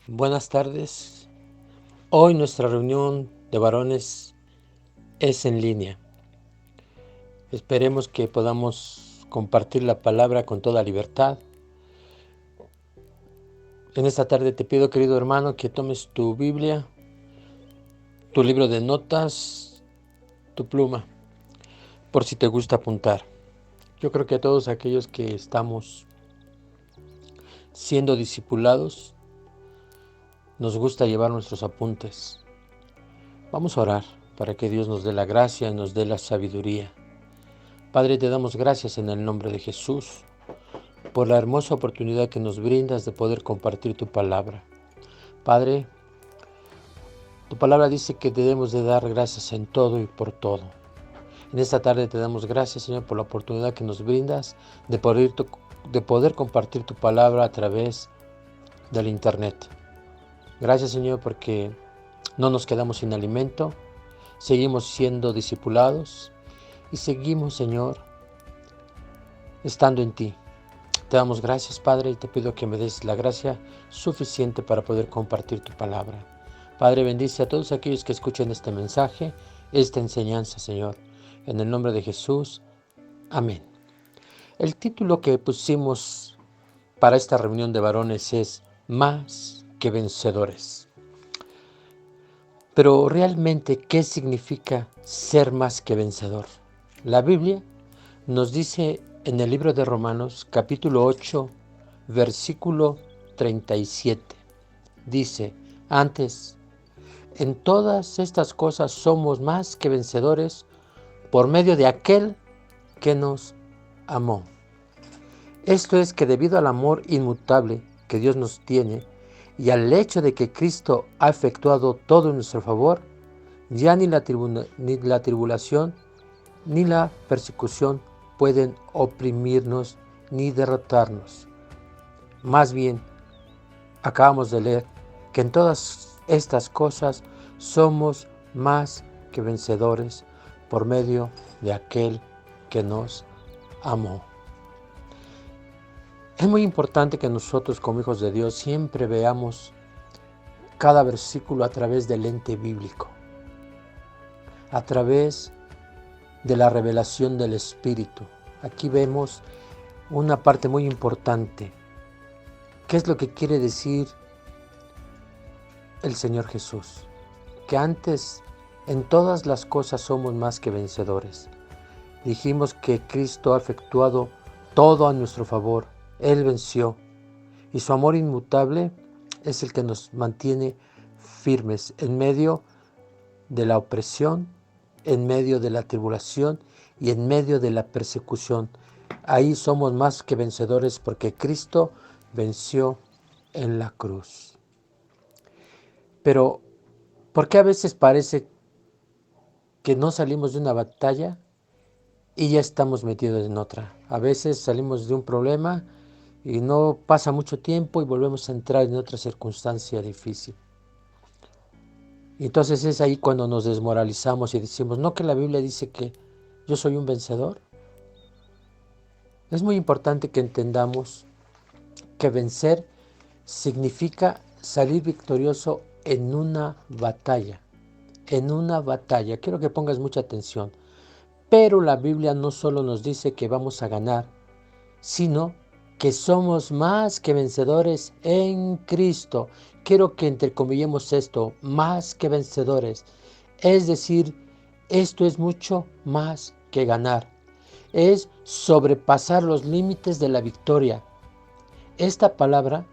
Buenas tardes. Hoy nuestra reunión de varones es en línea. Esperemos que podamos compartir la palabra con toda libertad. En esta tarde te pido, querido hermano, que tomes tu Biblia, tu libro de notas, tu pluma, por si te gusta apuntar. Yo creo que a todos aquellos que estamos siendo discipulados, nos gusta llevar nuestros apuntes. Vamos a orar para que Dios nos dé la gracia y nos dé la sabiduría. Padre, te damos gracias en el nombre de Jesús por la hermosa oportunidad que nos brindas de poder compartir tu palabra. Padre, tu palabra dice que debemos de dar gracias en todo y por todo. En esta tarde te damos gracias, Señor, por la oportunidad que nos brindas de poder compartir tu palabra a través del Internet. Gracias, Señor, porque no nos quedamos sin alimento, seguimos siendo discipulados y seguimos, Señor, estando en ti. Te damos gracias, Padre, y te pido que me des la gracia suficiente para poder compartir tu palabra. Padre, bendice a todos aquellos que escuchen este mensaje, esta enseñanza, Señor. En el nombre de Jesús, amén. El título que pusimos para esta reunión de varones es Más que vencedores. Pero realmente, ¿qué significa ser más que vencedor? La Biblia nos dice en el libro de Romanos, capítulo 8, versículo 37. Dice, antes, en todas estas cosas somos más que vencedores por medio de aquel que nos amó. Esto es que debido al amor inmutable que Dios nos tiene y al hecho de que Cristo ha efectuado todo en nuestro favor, ya ni la tribulación ni la persecución pueden oprimirnos ni derrotarnos. Más bien, acabamos de leer que en todas estas cosas somos más que vencedores por medio de aquel que nos amó. Es muy importante que nosotros como hijos de Dios siempre veamos cada versículo a través del lente bíblico, a través de la revelación del Espíritu. Aquí vemos una parte muy importante. ¿Qué es lo que quiere decir el Señor Jesús? Que antes en todas las cosas somos más que vencedores. Dijimos que Cristo ha efectuado todo a nuestro favor. Él venció y su amor inmutable es el que nos mantiene firmes en medio de la opresión, en medio de la tribulación y en medio de la persecución. Ahí somos más que vencedores porque Cristo venció en la cruz. Pero, ¿por qué a veces parece que no salimos de una batalla y ya estamos metidos en otra? A veces salimos de un problema y no pasa mucho tiempo y volvemos a entrar en otra circunstancia difícil. Entonces es ahí cuando nos desmoralizamos y decimos, ¿no que la Biblia dice que yo soy un vencedor? Es muy importante que entendamos que vencer significa salir victorioso en una batalla. En una batalla. Quiero que pongas mucha atención. Pero la Biblia no solo nos dice que vamos a ganar, sino que somos más que vencedores en Cristo. Quiero que entrecomillemos esto, más que vencedores. Es decir, esto es mucho más que ganar. Es sobrepasar los límites de la victoria. Esta palabra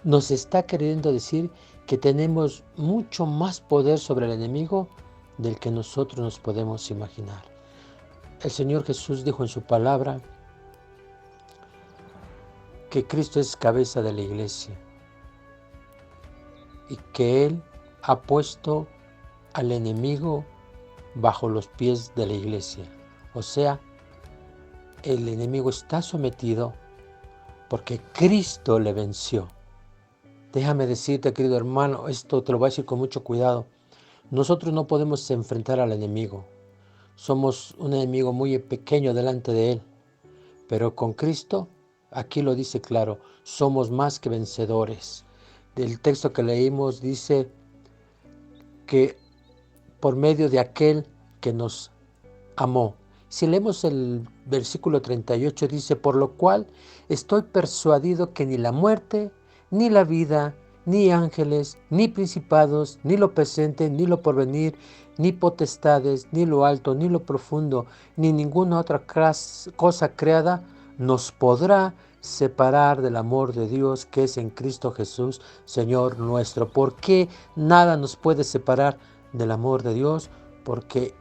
nos está queriendo decir que tenemos mucho más poder sobre el enemigo del que nosotros nos podemos imaginar. El Señor Jesús dijo en su palabra que Cristo es cabeza de la iglesia y que Él ha puesto al enemigo bajo los pies de la iglesia. O sea, el enemigo está sometido porque Cristo le venció. Déjame decirte, querido hermano, esto te lo voy a decir con mucho cuidado. Nosotros no podemos enfrentar al enemigo. Somos un enemigo muy pequeño delante de Él. Pero con Cristo, aquí lo dice claro, somos más que vencedores. del texto que leímos dice que por medio de aquel que nos amó. Si leemos el versículo 38 dice, por lo cual estoy persuadido que ni la muerte, ni la vida, ni ángeles, ni principados, ni lo presente, ni lo porvenir, ni potestades, ni lo alto, ni lo profundo, ni ninguna otra cosa creada nos podrá separar del amor de Dios que es en Cristo Jesús, Señor nuestro. ¿Por qué nada nos puede separar del amor de Dios? Porque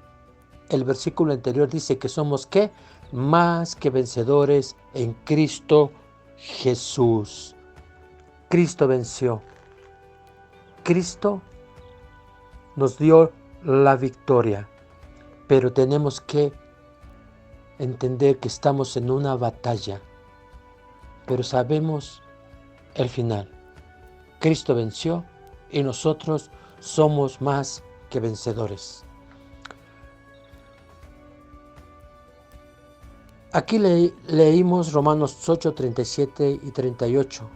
el versículo anterior dice que somos ¿qué? Más que vencedores en Cristo Jesús. Cristo venció. Cristo nos dio la victoria, pero tenemos que entender que estamos en una batalla, pero sabemos el final. Cristo venció y nosotros somos más que vencedores. Aquí leímos Romanos 8, 37 y 38.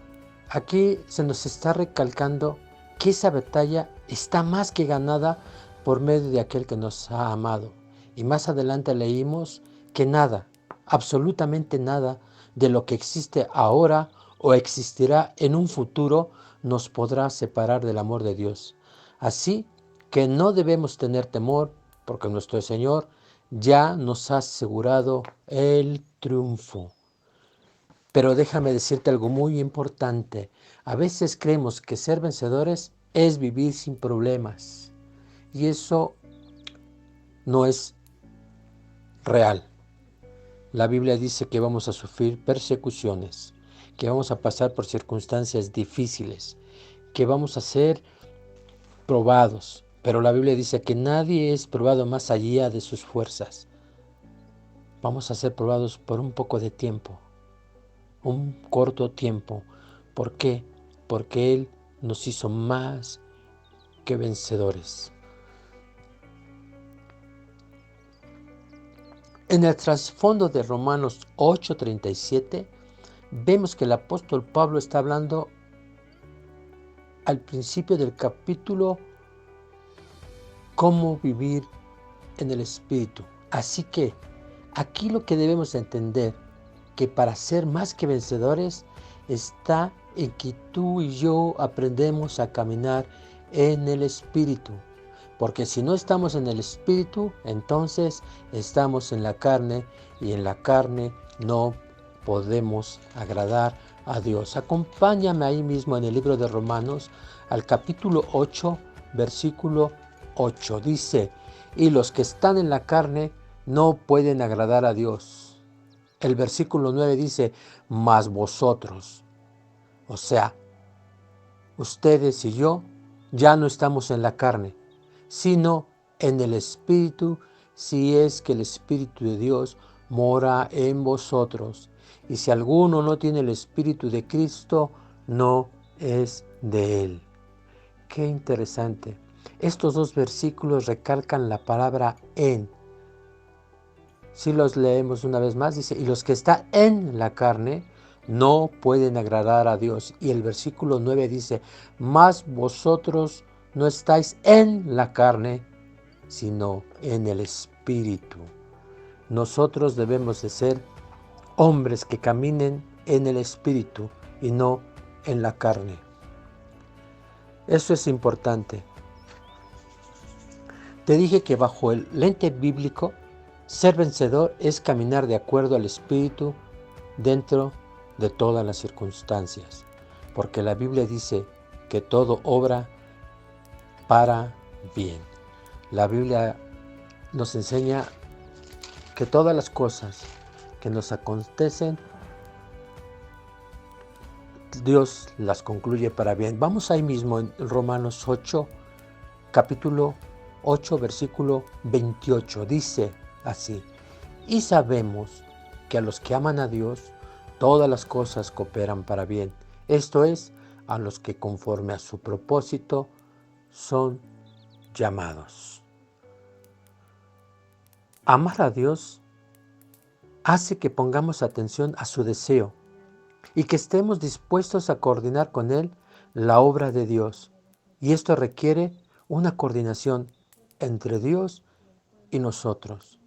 Aquí se nos está recalcando que esa batalla está más que ganada por medio de aquel que nos ha amado. Y más adelante leímos que nada, absolutamente nada de lo que existe ahora o existirá en un futuro nos podrá separar del amor de Dios. Así que no debemos tener temor porque nuestro Señor ya nos ha asegurado el triunfo. Pero déjame decirte algo muy importante. A veces creemos que ser vencedores es vivir sin problemas. Y eso no es real. La Biblia dice que vamos a sufrir persecuciones, que vamos a pasar por circunstancias difíciles, que vamos a ser probados. Pero la Biblia dice que nadie es probado más allá de sus fuerzas. Vamos a ser probados por un poco de tiempo, un corto tiempo. ¿Por qué? Porque Él nos hizo más que vencedores. En el trasfondo de Romanos 8:37, vemos que el apóstol Pablo está hablando al principio del capítulo cómo vivir en el Espíritu. Así que aquí lo que debemos entender, que para ser más que vencedores, está en que tú y yo aprendemos a caminar en el Espíritu. Porque si no estamos en el Espíritu, entonces estamos en la carne, y en la carne no podemos agradar a Dios. Acompáñame ahí mismo en el libro de Romanos, al capítulo 8, versículo 8. Dice, y los que están en la carne no pueden agradar a Dios. El versículo 9 dice, mas vosotros, o sea, ustedes y yo, ya no estamos en la carne, sino en el Espíritu, si es que el Espíritu de Dios mora en vosotros. Y si alguno no tiene el Espíritu de Cristo, no es de Él. Qué interesante. Estos dos versículos recalcan la palabra en. Si los leemos una vez más, dice, y los que están en la carne no pueden agradar a Dios. Y el versículo 9 dice, mas vosotros no estáis en la carne, sino en el Espíritu. Nosotros debemos de ser hombres que caminen en el Espíritu y no en la carne. Eso es importante. Te dije que bajo el lente bíblico, ser vencedor es caminar de acuerdo al Espíritu dentro de todas las circunstancias, porque la Biblia dice que todo obra para bien. La Biblia nos enseña que todas las cosas que nos acontecen, Dios las concluye para bien. Vamos ahí mismo en Romanos 8, capítulo 8, versículo 28. Dice así, y sabemos que a los que aman a Dios, todas las cosas cooperan para bien. Esto es, a los que conforme a su propósito son llamados. Amar a Dios hace que pongamos atención a su deseo y que estemos dispuestos a coordinar con Él la obra de Dios. Y esto requiere una coordinación entre Dios y nosotros,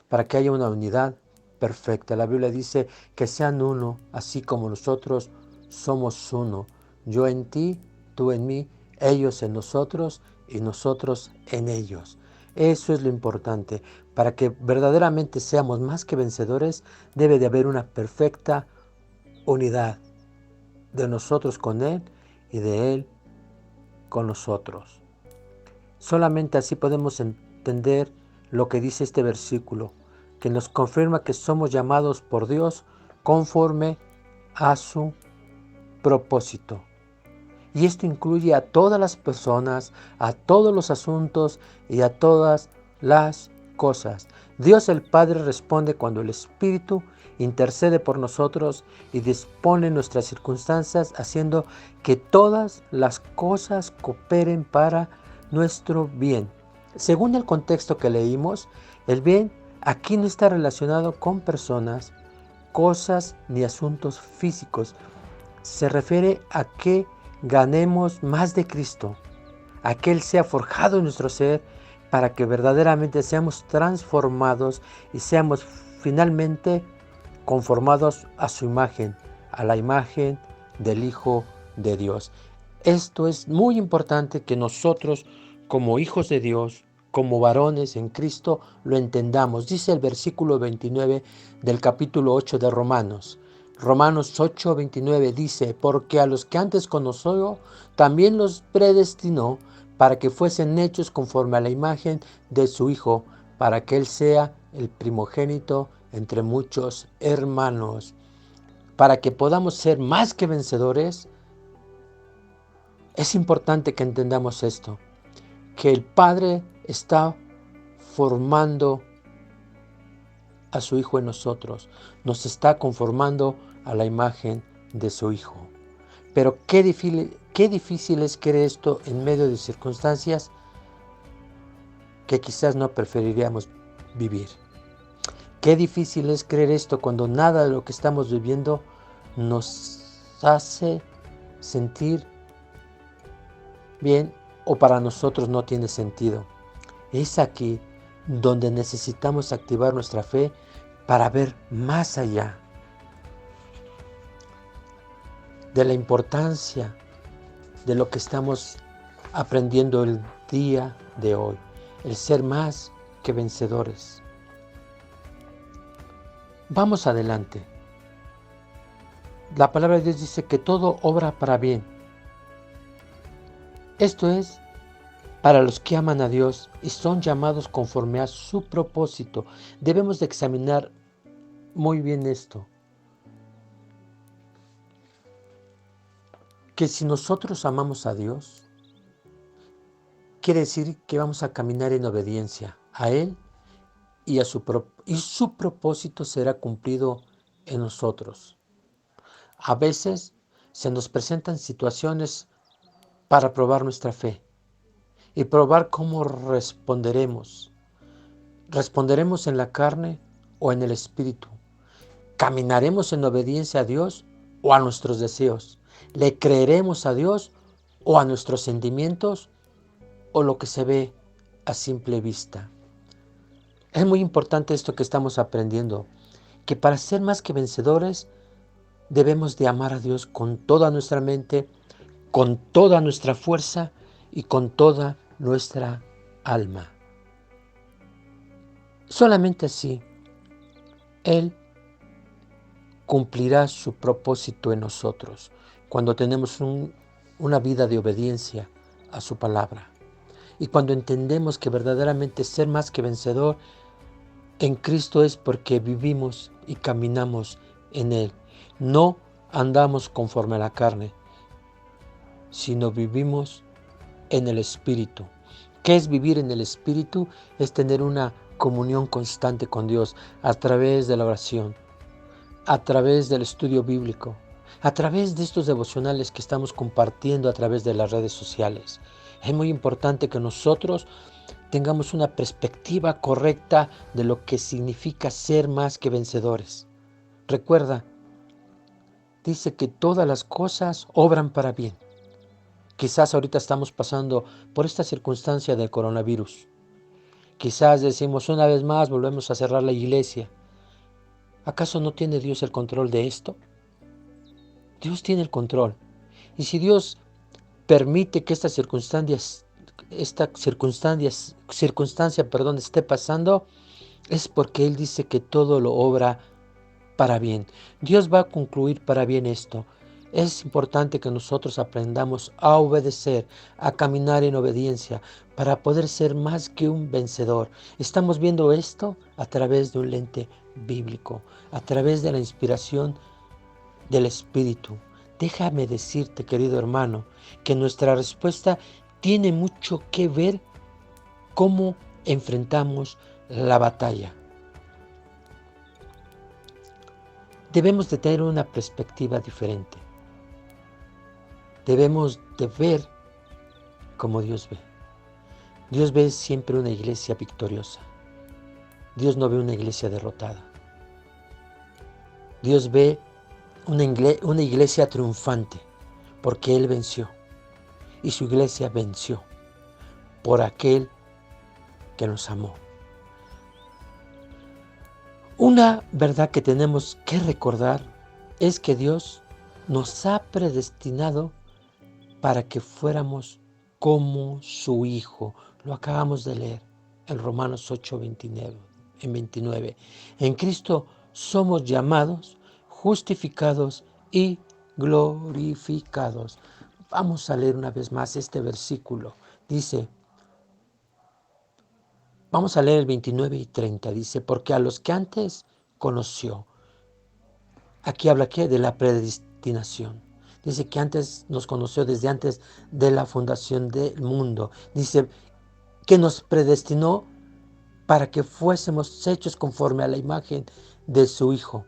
para que haya una unidad perfecta. La Biblia dice que sean uno, así como nosotros somos uno. Yo en ti, tú en mí, ellos en nosotros y nosotros en ellos. Eso es lo importante. Para que verdaderamente seamos más que vencedores, debe de haber una perfecta unidad de nosotros con Él y de Él con nosotros. Solamente así podemos entender lo que dice este versículo, que nos confirma que somos llamados por Dios conforme a su propósito. Y esto incluye a todas las personas, a todos los asuntos y a todas las cosas. Dios el Padre responde cuando el Espíritu intercede por nosotros y dispone nuestras circunstancias, haciendo que todas las cosas cooperen para nuestro bien. Según el contexto que leímos, el bien aquí no está relacionado con personas, cosas ni asuntos físicos. Se refiere a que ganemos más de Cristo, a que Él sea forjado en nuestro ser para que verdaderamente seamos transformados y seamos finalmente conformados a su imagen, a la imagen del Hijo de Dios. Esto es muy importante que nosotros, como hijos de Dios, como varones en Cristo, lo entendamos. Dice el versículo 29 del capítulo 8 de Romanos. Romanos 8:29 dice, porque a los que antes conoció, también los predestinó para que fuesen hechos conforme a la imagen de su Hijo, para que Él sea el primogénito entre muchos hermanos. Para que podamos ser más que vencedores, es importante que entendamos esto, que el Padre está formando a su Hijo en nosotros, nos está conformando a la imagen de su Hijo. Pero qué difícil es creer esto en medio de circunstancias que quizás no preferiríamos vivir. Qué difícil es creer esto cuando nada de lo que estamos viviendo nos hace sentir bien o para nosotros no tiene sentido. Es aquí donde necesitamos activar nuestra fe para ver más allá de la importancia de lo que estamos aprendiendo el día de hoy, el ser más que vencedores. Vamos adelante. La palabra de Dios dice que todo obra para bien. Esto es para los que aman a Dios y son llamados conforme a su propósito. Debemos de examinar muy bien esto. Que si nosotros amamos a Dios, quiere decir que vamos a caminar en obediencia a Él y su propósito será cumplido en nosotros. A veces se nos presentan situaciones para probar nuestra fe y probar cómo responderemos. ¿Responderemos en la carne o en el Espíritu? ¿Caminaremos en obediencia a Dios o a nuestros deseos? ¿Le creeremos a Dios o a nuestros sentimientos o lo que se ve a simple vista? Es muy importante esto que estamos aprendiendo, que para ser más que vencedores debemos de amar a Dios con toda nuestra mente, con toda nuestra fuerza y con toda nuestra alma. Solamente así, Él cumplirá su propósito en nosotros cuando tenemos una vida de obediencia a su palabra. Y cuando entendemos que verdaderamente ser más que vencedor en Cristo es porque vivimos y caminamos en Él. No andamos conforme a la carne, sino vivimos en el Espíritu. ¿Qué es vivir en el Espíritu? Es tener una comunión constante con Dios a través de la oración, a través del estudio bíblico, a través de estos devocionales que estamos compartiendo a través de las redes sociales. Es muy importante que nosotros tengamos una perspectiva correcta de lo que significa ser más que vencedores. Recuerda, dice que todas las cosas obran para bien. Quizás ahorita estamos pasando por esta circunstancia del coronavirus. Quizás decimos una vez más, volvemos a cerrar la iglesia. ¿Acaso no tiene Dios el control de esto? Dios tiene el control. Y si Dios permite que esta circunstancia, esté pasando, es porque Él dice que todo lo obra para bien. Dios va a concluir para bien esto. Es importante que nosotros aprendamos a obedecer, a caminar en obediencia, para poder ser más que un vencedor. Estamos viendo esto a través de un lente bíblico, a través de la inspiración del Espíritu. Déjame decirte, querido hermano, que nuestra respuesta tiene mucho que ver cómo enfrentamos la batalla. Debemos de tener una perspectiva diferente. Debemos de ver como Dios ve. Dios ve siempre una iglesia victoriosa. Dios no ve una iglesia derrotada. Dios ve una iglesia triunfante porque Él venció. Y su iglesia venció por aquel que nos amó. Una verdad que tenemos que recordar es que Dios nos ha predestinado para que fuéramos como su Hijo. Lo acabamos de leer en Romanos 8:29. En Cristo somos llamados, justificados y glorificados. Vamos a leer una vez más este versículo. Dice, vamos a leer el 29 y 30. Dice, porque a los que antes conoció, aquí habla ¿qué? De la predestinación. Dice que antes nos conoció desde antes de la fundación del mundo. Dice que nos predestinó para que fuésemos hechos conforme a la imagen de su Hijo.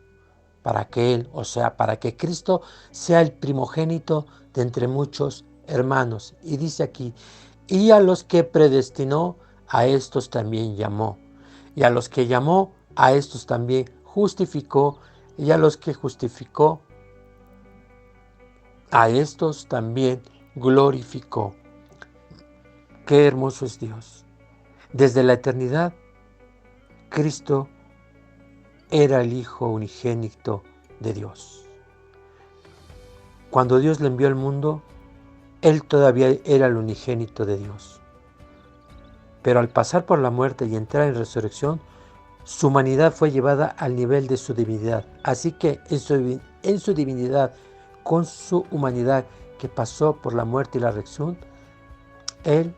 Para que Él, o sea, para que Cristo sea el primogénito de entre muchos hermanos. Y dice aquí, y a los que predestinó, a estos también llamó. Y a los que llamó, a estos también justificó. Y a los que justificó, a estos también glorificó. Qué hermoso es Dios. Desde la eternidad, Cristo era el Hijo unigénito de Dios. Cuando Dios le envió al mundo, Él todavía era el unigénito de Dios. Pero al pasar por la muerte y entrar en resurrección, su humanidad fue llevada al nivel de su divinidad. Así que en su divinidad, con su humanidad que pasó por la muerte y la resurrección, Él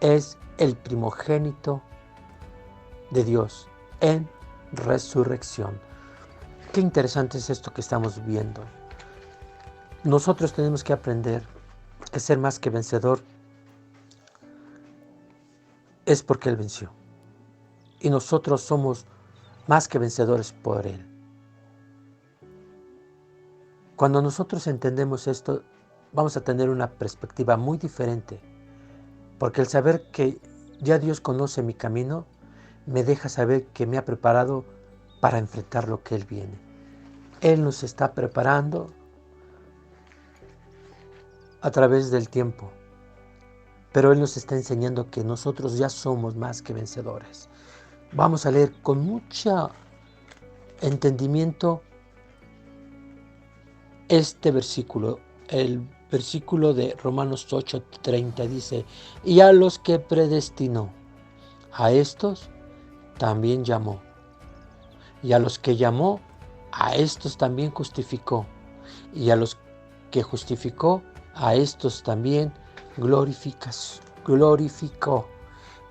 es el primogénito de Dios en resurrección. Qué interesante es esto que estamos viendo. Nosotros tenemos que aprender que ser más que vencedor es porque Él venció. Y nosotros somos más que vencedores por Él. Cuando nosotros entendemos esto, vamos a tener una perspectiva muy diferente. Porque el saber que ya Dios conoce mi camino, me deja saber que me ha preparado para enfrentar lo que Él viene. Él nos está preparando a través del tiempo, pero Él nos está enseñando que nosotros ya somos más que vencedores. Vamos a leer con mucho entendimiento este versículo, el versículo de Romanos 8:30 dice, y a los que predestinó, a estos también llamó. Y a los que llamó, a estos también justificó. Y a los que justificó, a estos también glorificó.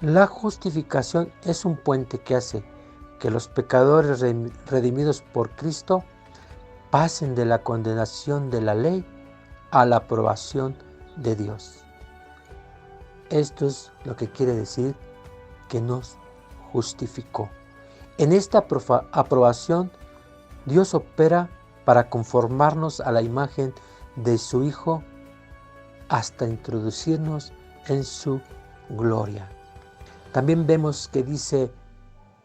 La justificación es un puente que hace que los pecadores redimidos por Cristo pasen de la condenación de la ley a la aprobación de Dios. Esto es lo que quiere decir que nos justificó. En esta aprobación, Dios opera para conformarnos a la imagen de su Hijo hasta introducirnos en su gloria. También vemos que dice,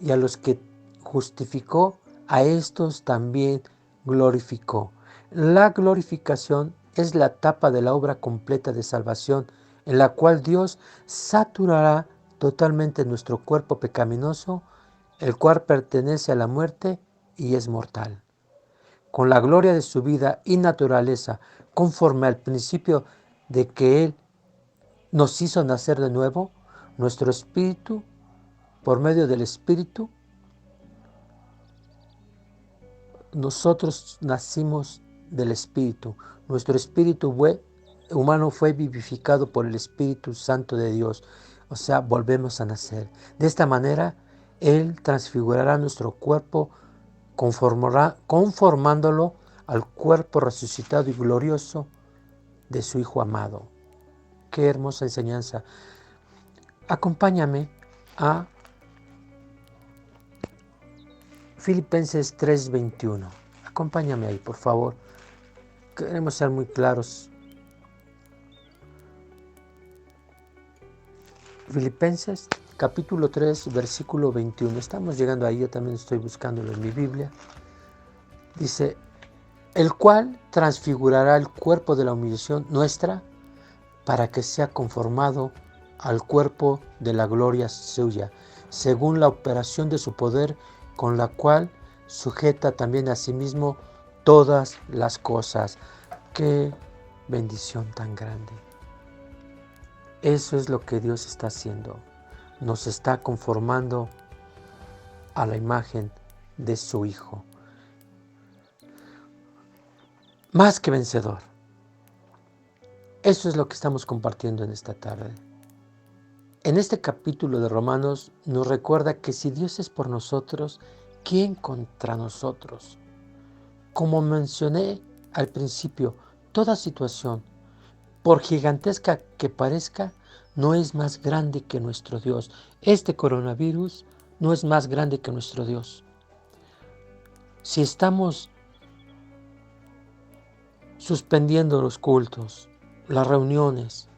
y a los que justificó, a estos también glorificó. La glorificación es la etapa de la obra completa de salvación, en la cual Dios saturará totalmente nuestro cuerpo pecaminoso, el cual pertenece a la muerte y es mortal. Con la gloria de su vida y naturaleza, conforme al principio de que Él nos hizo nacer de nuevo, nuestro espíritu, por medio del espíritu, nosotros nacimos del espíritu. Nuestro espíritu humano fue vivificado por el Espíritu Santo de Dios. O sea, volvemos a nacer. De esta manera, Él transfigurará nuestro cuerpo, conformándolo al cuerpo resucitado y glorioso de su Hijo amado. Qué hermosa enseñanza. Acompáñame a Filipenses 3:21. Acompáñame ahí, por favor. Queremos ser muy claros. Filipenses capítulo 3, versículo 21. Estamos llegando ahí, yo también estoy buscándolo en mi Biblia. Dice, el cual transfigurará el cuerpo de la humillación nuestra para que sea conformado al cuerpo de la gloria suya, según la operación de su poder, con la cual sujeta también a sí mismo todas las cosas. ¡Qué bendición tan grande! Eso es lo que Dios está haciendo. Nos está conformando a la imagen de su Hijo. Más que vencedor. Eso es lo que estamos compartiendo en esta tarde. En este capítulo de Romanos nos recuerda que si Dios es por nosotros, ¿quién contra nosotros? Como mencioné al principio, toda situación, por gigantesca que parezca, no es más grande que nuestro Dios. Este coronavirus no es más grande que nuestro Dios. Si estamos suspendiendo los cultos, las reuniones,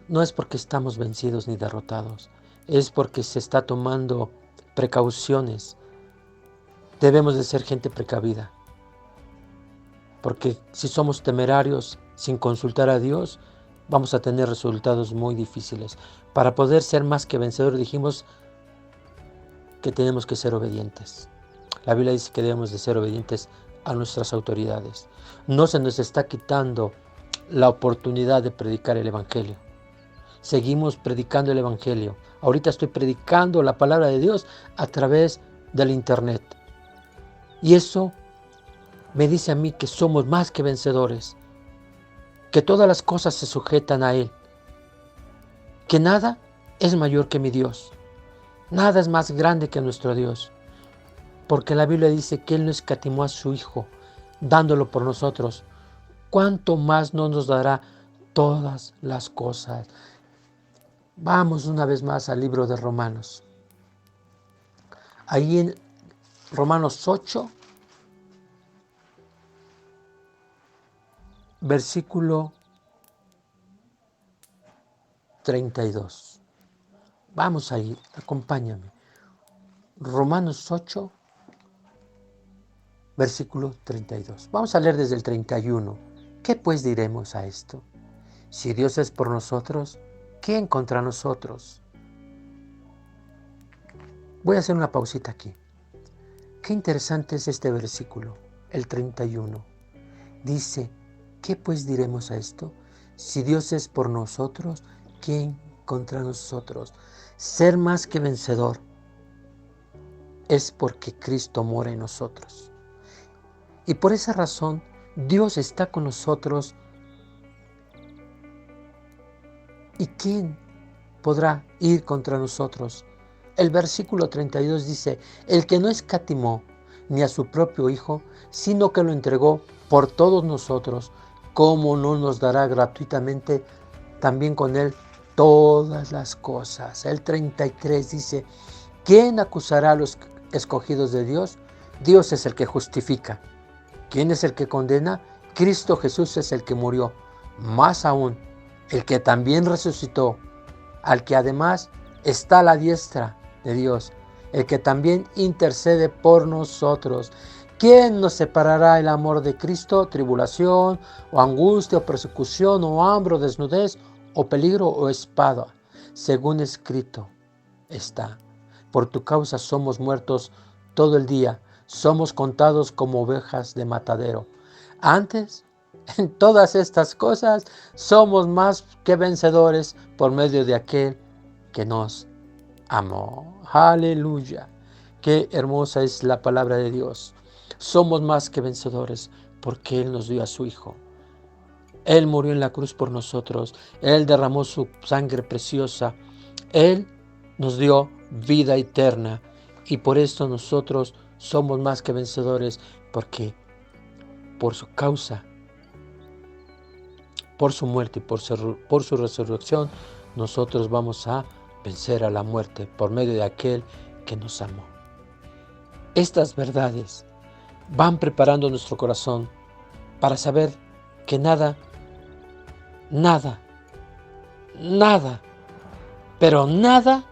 no es porque estamos vencidos ni derrotados, es porque se está tomando precauciones. Debemos de ser gente precavida, porque si somos temerarios sin consultar a Dios, vamos a tener resultados muy difíciles. Para poder ser más que vencedores, dijimos que tenemos que ser obedientes. La Biblia dice que debemos de ser obedientes a nuestras autoridades. No se nos está quitando la oportunidad de predicar el Evangelio. Seguimos predicando el Evangelio. Ahorita estoy predicando la palabra de Dios a través del internet. Y eso me dice a mí que somos más que vencedores, que todas las cosas se sujetan a Él, que nada es mayor que mi Dios, nada es más grande que nuestro Dios, porque la Biblia dice que Él no escatimó a su Hijo, dándolo por nosotros. ¿Cuánto más no nos dará todas las cosas? Vamos una vez más al libro de Romanos. Ahí en Romanos 8, versículo 32. Vamos ahí, acompáñame. Romanos 8, versículo 32. Vamos a leer desde el 31. ¿Qué pues diremos a esto? Si Dios es por nosotros, ¿quién contra nosotros? Voy a hacer una pausita aquí. Qué interesante es este versículo, el 31. Dice, ¿qué pues diremos a esto? Si Dios es por nosotros, ¿quién contra nosotros? Ser más que vencedor es porque Cristo mora en nosotros. Y por esa razón, Dios está con nosotros. ¿Y quién podrá ir contra nosotros? El versículo 32 dice, el que no escatimó ni a su propio Hijo, sino que lo entregó por todos nosotros, ¿cómo no nos dará gratuitamente también con Él todas las cosas? El 33 dice, ¿quién acusará a los escogidos de Dios? Dios es el que justifica. ¿Quién es el que condena? Cristo Jesús es el que murió. Más aún, el que también resucitó, al que además está a la diestra de Dios, el que también intercede por nosotros. ¿Quién nos separará el amor de Cristo? ¿Tribulación, o angustia, o persecución, o hambre, o desnudez, o peligro, o espada? Según escrito está, por tu causa somos muertos todo el día, somos contados como ovejas de matadero. Antes, en todas estas cosas, somos más que vencedores por medio de aquel que nos amó. Aleluya. Qué hermosa es la palabra de Dios. Somos más que vencedores porque Él nos dio a su Hijo. Él murió en la cruz por nosotros. Él derramó su sangre preciosa. Él nos dio vida eterna. Y por esto nosotros somos más que vencedores, porque por su causa, por su muerte y por su resurrección, nosotros vamos a vencer a la muerte por medio de aquel que nos amó. Estas verdades van preparando nuestro corazón para saber que nada, pero nada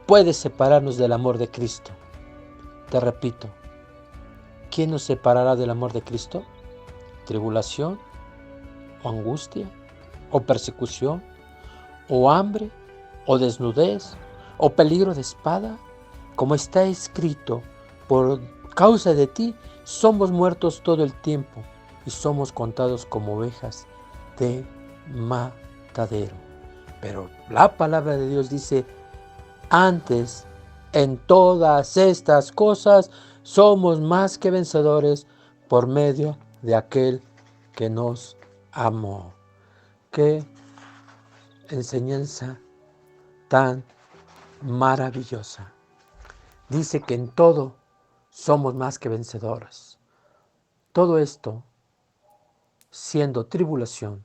puede separarnos del amor de Cristo. Te repito, ¿quién nos separará del amor de Cristo? ¿Tribulación, o angustia, o persecución, o hambre, o desnudez, o peligro de espada? Como está escrito, por causa de ti somos muertos todo el tiempo y somos contados como ovejas de matadero. Pero la palabra de Dios dice, antes, en todas estas cosas, somos más que vencedores por medio de aquel que nos amó. Qué enseñanza tan maravillosa. Dice que en todo somos más que vencedores. Todo esto siendo tribulación,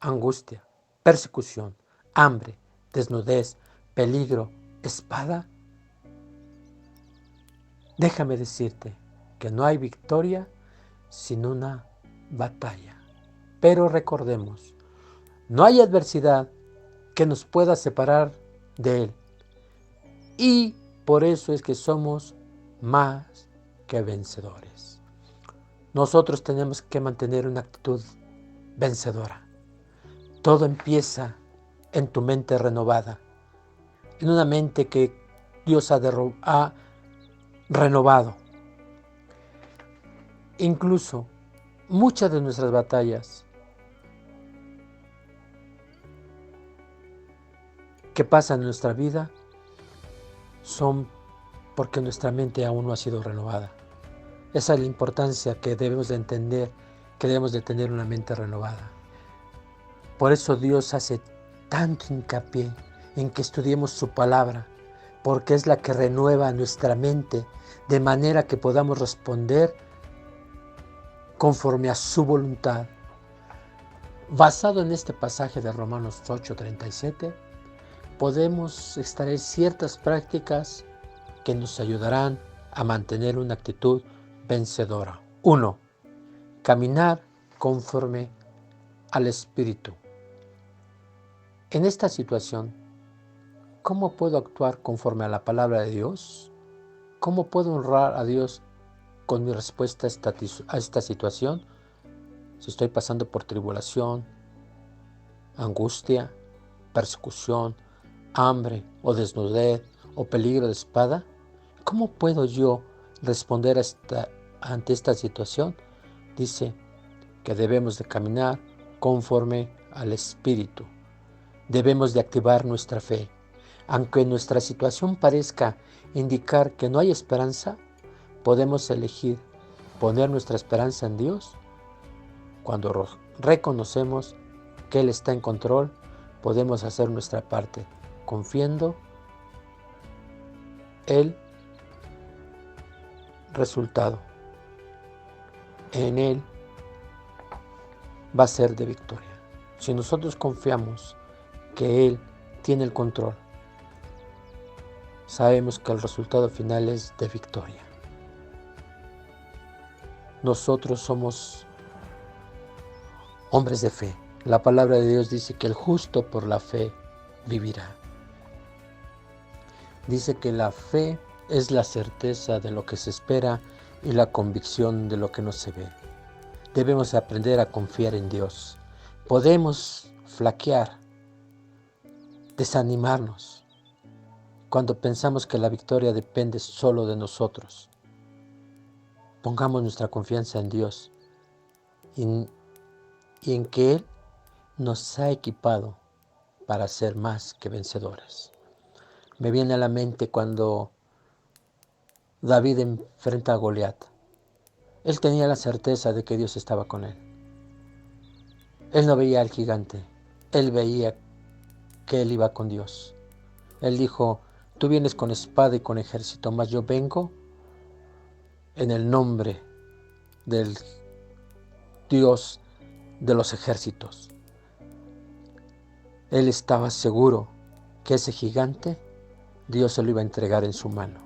angustia, persecución, hambre, desnudez, peligro, espada. Déjame decirte que no hay victoria sin una batalla. Pero recordemos, no hay adversidad que nos pueda separar de Él. Y por eso es que somos más que vencedores. Nosotros tenemos que mantener una actitud vencedora. Todo empieza en tu mente renovada, en una mente que Dios ha renovado. Incluso muchas de nuestras batallas que pasan en nuestra vida son porque nuestra mente aún no ha sido renovada. Esa es la importancia que debemos de entender, que debemos de tener una mente renovada. Por eso Dios hace tanto hincapié en que estudiemos su palabra, porque es la que renueva nuestra mente, de manera que podamos responder conforme a su voluntad. Basado en este pasaje de Romanos 8:37, podemos extraer ciertas prácticas que nos ayudarán a mantener una actitud vencedora. 1. Caminar conforme al Espíritu. En esta situación, ¿cómo puedo actuar conforme a la palabra de Dios? ¿Cómo puedo honrar a Dios con mi respuesta a esta situación? Si estoy pasando por tribulación, angustia, persecución, hambre o desnudez o peligro de espada, ¿cómo puedo yo responder ante esta situación? Dice que debemos de caminar conforme al Espíritu. Debemos de activar nuestra fe. Aunque nuestra situación parezca indicar que no hay esperanza, podemos elegir poner nuestra esperanza en Dios. Cuando reconocemos que Él está en control, podemos hacer nuestra parte, confiando el resultado. En Él va a ser de victoria. Si nosotros confiamos que Él tiene el control, sabemos que el resultado final es de victoria. Nosotros somos hombres de fe. La palabra de Dios dice que el justo por la fe vivirá. Dice que la fe es la certeza de lo que se espera y la convicción de lo que no se ve. Debemos aprender a confiar en Dios. Podemos flaquear, desanimarnos, cuando pensamos que la victoria depende solo de nosotros. Pongamos nuestra confianza en Dios y en que Él nos ha equipado para ser más que vencedores. Me viene a la mente cuando David enfrenta a Goliat. Él tenía la certeza de que Dios estaba con él. Él no veía al gigante, él veía que él iba con Dios. Él dijo: tú vienes con espada y con ejército, mas yo vengo en el nombre del Dios de los ejércitos. Él estaba seguro que ese gigante Dios se lo iba a entregar en su mano.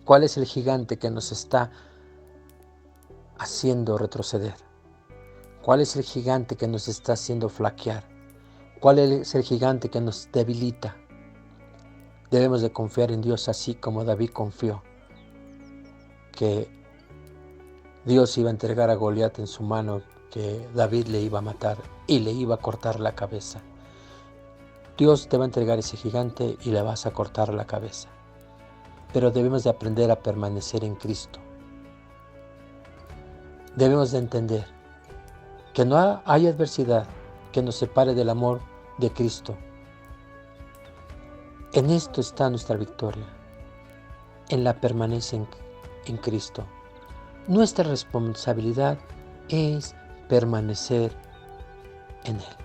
¿Cuál es el gigante que nos está haciendo retroceder? ¿Cuál es el gigante que nos está haciendo flaquear? ¿Cuál es el gigante que nos debilita? Debemos de confiar en Dios así como David confió que Dios iba a entregar a Goliat en su mano, que David le iba a matar y le iba a cortar la cabeza. Dios te va a entregar ese gigante y le vas a cortar la cabeza. Pero debemos de aprender a permanecer en Cristo. Debemos de entender que no hay adversidad que nos separe del amor de Cristo. En esto está nuestra victoria, en la permanencia en Cristo. Nuestra responsabilidad es permanecer en Él.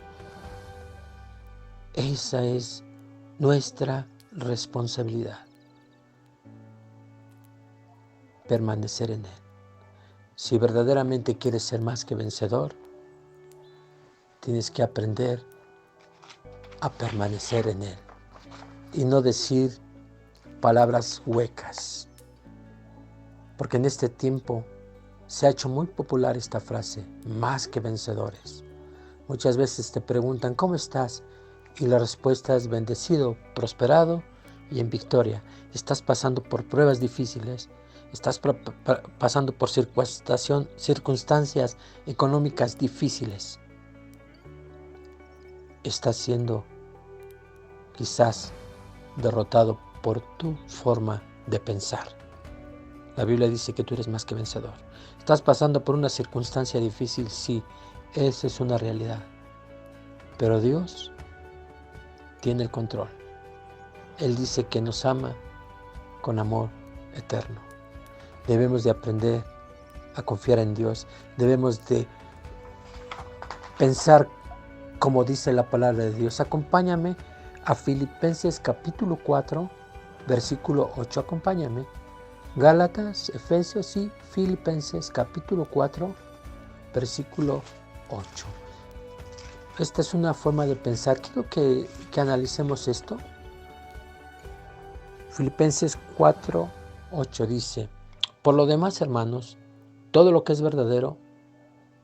Esa es nuestra responsabilidad, permanecer en Él. Si verdaderamente quieres ser más que vencedor, tienes que aprender a permanecer en Él y no decir palabras huecas. Porque en este tiempo se ha hecho muy popular esta frase: más que vencedores. Muchas veces te preguntan: ¿cómo estás? Y la respuesta es: bendecido, prosperado y en victoria. Estás pasando por pruebas difíciles, estás pasando por circunstancias económicas difíciles. Estás siendo quizás derrotado por tu forma de pensar. La Biblia dice que tú eres más que vencedor. ¿Estás pasando por una circunstancia difícil? Sí, esa es una realidad. Pero Dios tiene el control. Él dice que nos ama con amor eterno. Debemos de aprender a confiar en Dios. Debemos de pensar como dice la palabra de Dios. Acompáñame a Filipenses capítulo 4, versículo 8. Acompáñame. Gálatas, Efesios y Filipenses capítulo 4, versículo 8. Esta es una forma de pensar. Quiero que analicemos esto. Filipenses 4, 8 dice: por lo demás, hermanos, todo lo que es verdadero,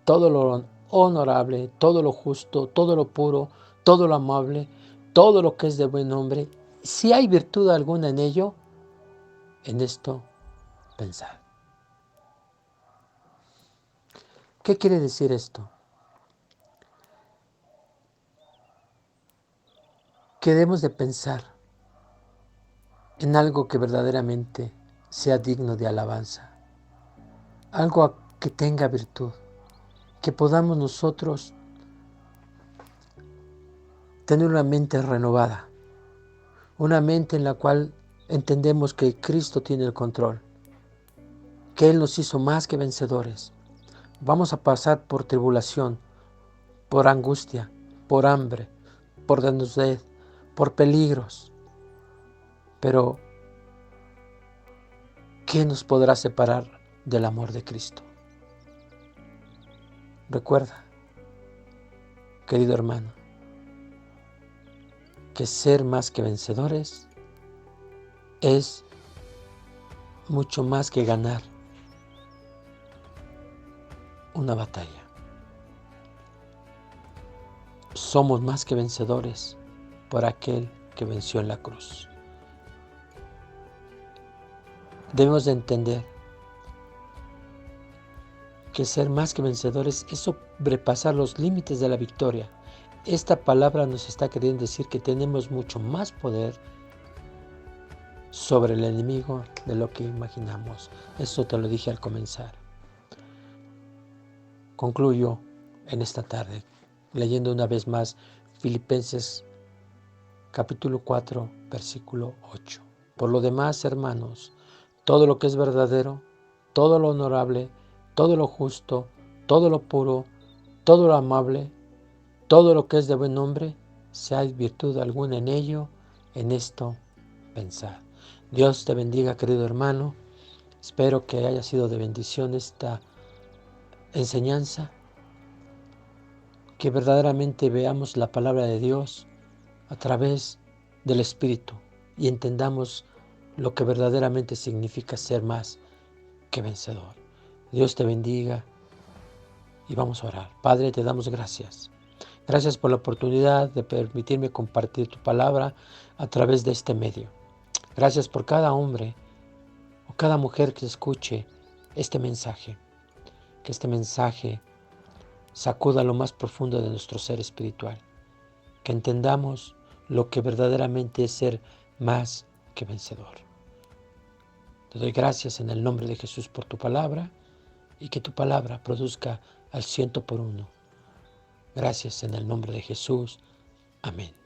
todo lo honorable, todo lo justo, todo lo puro, todo lo amable, todo lo que es de buen nombre, si hay virtud alguna en ello, en esto pensad. ¿Qué quiere decir esto? Que debemos de pensar en algo que verdaderamente sea digno de alabanza, algo que tenga virtud, que podamos nosotros tener una mente renovada, una mente en la cual entendemos que Cristo tiene el control, que Él nos hizo más que vencedores. Vamos a pasar por tribulación, por angustia, por hambre, por desnudez, por peligros. Pero, ¿qué nos podrá separar del amor de Cristo? Recuerda, querido hermano, que ser más que vencedores es mucho más que ganar una batalla. Somos más que vencedores por aquel que venció en la cruz. Debemos de entender que ser más que vencedores es sobrepasar los límites de la victoria. Esta palabra nos está queriendo decir que tenemos mucho más poder sobre el enemigo de lo que imaginamos. Eso te lo dije al comenzar. Concluyo en esta tarde leyendo una vez más Filipenses capítulo 4, versículo 8. Por lo demás, hermanos, todo lo que es verdadero, todo lo honorable, todo lo justo, todo lo puro, todo lo amable, todo lo que es de buen nombre, si hay virtud alguna en ello, en esto pensad. Dios te bendiga, querido hermano. Espero que haya sido de bendición esta enseñanza, que verdaderamente veamos la palabra de Dios a través del Espíritu y entendamos lo que verdaderamente significa ser más que vencedor. Dios te bendiga y vamos a orar. Padre, te damos gracias. Gracias por la oportunidad de permitirme compartir tu palabra a través de este medio. Gracias por cada hombre o cada mujer que escuche este mensaje. Que este mensaje sacuda lo más profundo de nuestro ser espiritual. Que entendamos lo que verdaderamente es ser más que vencedor. Te doy gracias en el nombre de Jesús por tu palabra y que tu palabra produzca al 100 por 1. Gracias en el nombre de Jesús. Amén.